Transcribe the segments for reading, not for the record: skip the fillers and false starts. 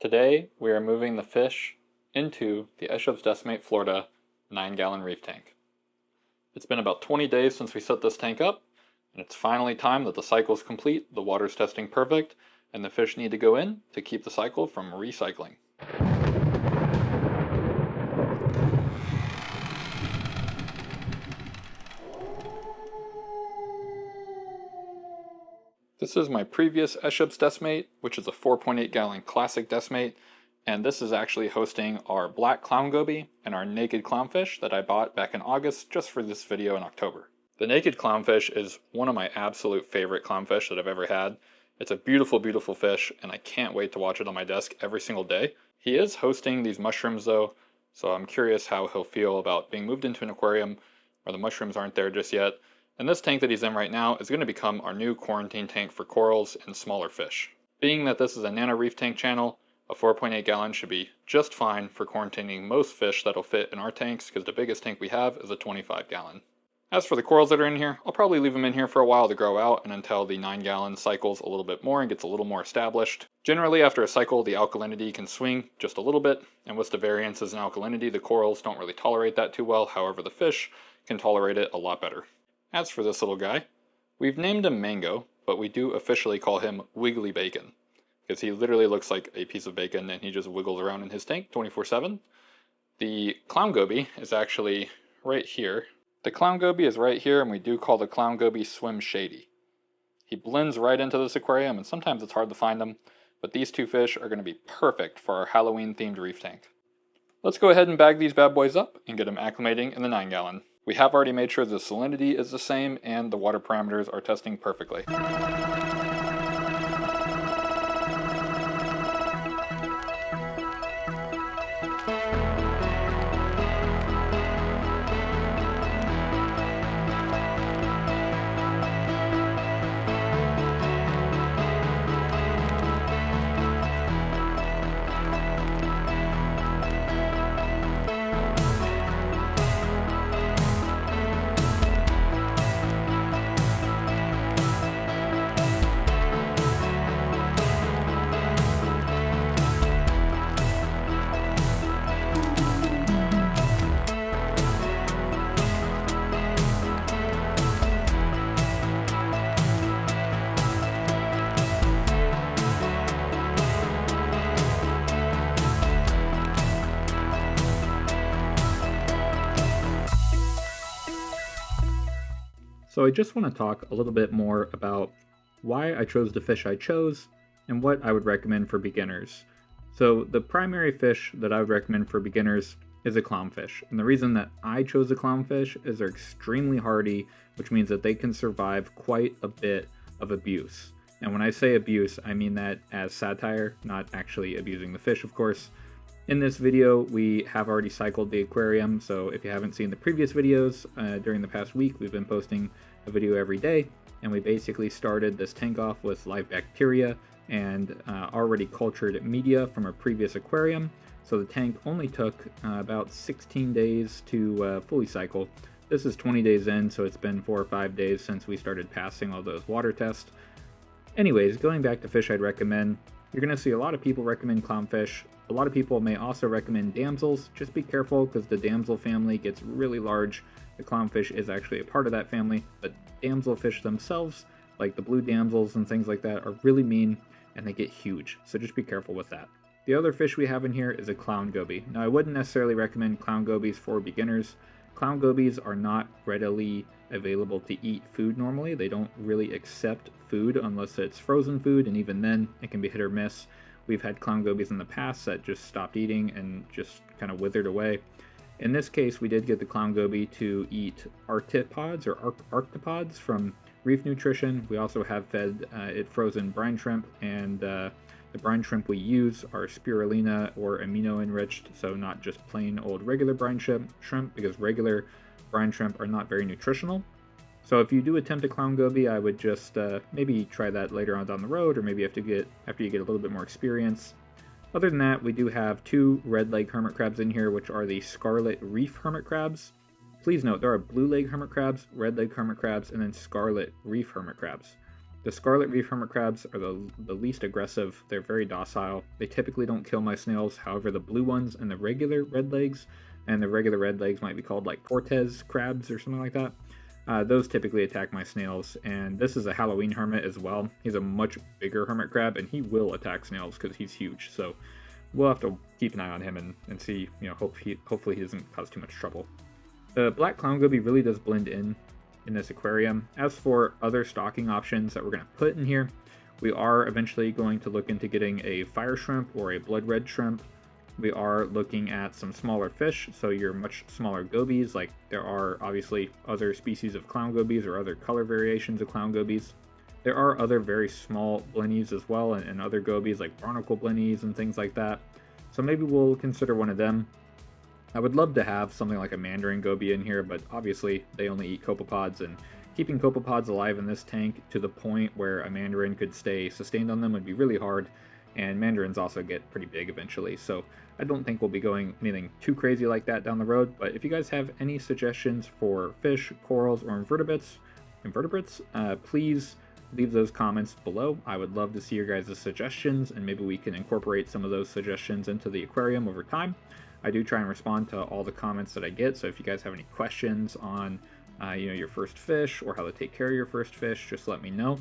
Today, we are moving the fish into the Eshop's Decimate, Florida 9-gallon reef tank. It's been about 20 days since we set this tank up, and it's finally time that the cycle is complete, the water's testing perfect, and the fish need to go in to keep the cycle from recycling. This is my previous Eshop's Decimate, which is a 4.8 gallon classic decimate, and this is actually hosting our black clown goby and our naked clownfish that I bought back in August just for this video in October. The naked clownfish is one of my absolute favorite clownfish that I've ever had. It's a beautiful, beautiful fish, and I can't wait to watch it on my desk every single day. He is hosting these mushrooms though, so I'm curious how he'll feel about being moved into an aquarium where the mushrooms aren't there just yet. And this tank that he's in right now is going to become our new quarantine tank for corals and smaller fish. Being that this is a nano reef tank channel, a 4.8 gallon should be just fine for quarantining most fish that'll fit in our tanks, because the biggest tank we have is a 25 gallon. As for the corals that are in here, I'll probably leave them in here for a while to grow out and until the 9-gallon cycles a little bit more and gets a little more established. Generally after a cycle, the alkalinity can swing just a little bit, and with the variances in alkalinity, the corals don't really tolerate that too well. However, the fish can tolerate it a lot better. As for this little guy, we've named him Mango, but we do officially call him Wiggly Bacon, because he literally looks like a piece of bacon and he just wiggles around in his tank 24/7. The clown goby is actually right here. The clown goby is right here, and we do call the clown goby Swim Shady. He blends right into this aquarium, and sometimes it's hard to find him, but these two fish are going to be perfect for our Halloween-themed reef tank. Let's go ahead and bag these bad boys up and get them acclimating in the 9-gallon. We have already made sure the salinity is the same and the water parameters are testing perfectly. So I just want to talk a little bit more about why I chose the fish I chose and what I would recommend for beginners. So the primary fish that I would recommend for beginners is a clownfish. And the reason that I chose a clownfish is they're extremely hardy, which means that they can survive quite a bit of abuse. And when I say abuse, I mean that as satire, not actually abusing the fish, of course. In this video, we have already cycled the aquarium, so if you haven't seen the previous videos, during the past week, we've been posting a video every day, and we basically started this tank off with live bacteria and already cultured media from our previous aquarium, so the tank only took about 16 days to fully cycle. This is 20 days in, so it's been 4 or 5 days since we started passing all those water tests. Anyways, going back to fish I'd recommend, you're going to see a lot of people recommend clownfish. A lot of people may also recommend damsels. Just be careful because the damsel family gets really large. The clownfish is actually a part of that family, but damselfish themselves, like the blue damsels and things like that, are really mean and they get huge. So just be careful with that. The other fish we have in here is a clown goby. Now I wouldn't necessarily recommend clown gobies for beginners. Clown gobies are not readily available to eat food normally. They don't really accept food unless it's frozen food, and even then it can be hit or miss. We've had clown gobies in the past that just stopped eating and just kind of withered away. In this case, we did get the clown goby to eat arthropods or arthropods from Reef Nutrition. We also have fed it frozen brine shrimp, and the brine shrimp we use are spirulina or amino enriched, so not just plain old regular brine shrimp, because regular brine shrimp are not very nutritional. So if you do attempt a clown goby, I would just maybe try that later on down the road, or maybe after you get a little bit more experience. Other than that, we do have 2 red leg hermit crabs in here, which are the scarlet reef hermit crabs. Please note, there are blue leg hermit crabs, red leg hermit crabs, and then scarlet reef hermit crabs. The scarlet reef hermit crabs are the least aggressive. They're very docile. They typically don't kill my snails. However, the blue ones and the regular red legs, and the regular red legs might be called like Cortez crabs or something like that. Those typically attack my snails, and this is a Halloween hermit as well. He's a much bigger hermit crab, and he will attack snails because he's huge. So we'll have to keep an eye on him and see, hopefully he doesn't cause too much trouble. The black clown goby really does blend in this aquarium. As for other stocking options that we're going to put in here, we are eventually going to look into getting a fire shrimp or a blood red shrimp. We are looking at some smaller fish, so your much smaller gobies, like there are obviously other species of clown gobies or other color variations of clown gobies. There are other very small blennies as well, and other gobies like barnacle blennies and things like that. So maybe we'll consider one of them. I would love to have something like a mandarin goby in here, but obviously they only eat copepods, and keeping copepods alive in this tank to the point where a mandarin could stay sustained on them would be really hard, and mandarins also get pretty big eventually, so I don't think we'll be going anything too crazy like that down the road. But if you guys have any suggestions for fish, corals, or invertebrates, please leave those comments below. I would love to see your guys' suggestions, and maybe we can incorporate some of those suggestions into the aquarium over time. I do try and respond to all the comments that I get, so if you guys have any questions on your first fish or how to take care of your first fish, just let me know.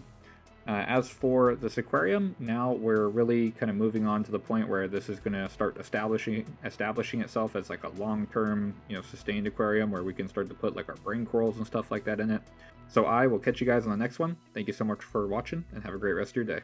As for this aquarium, now we're really kind of moving on to the point where this is going to start establishing itself as like a long-term, sustained aquarium where we can start to put like our brain corals and stuff like that in it. So I will catch you guys on the next one. Thank you so much for watching, and have a great rest of your day.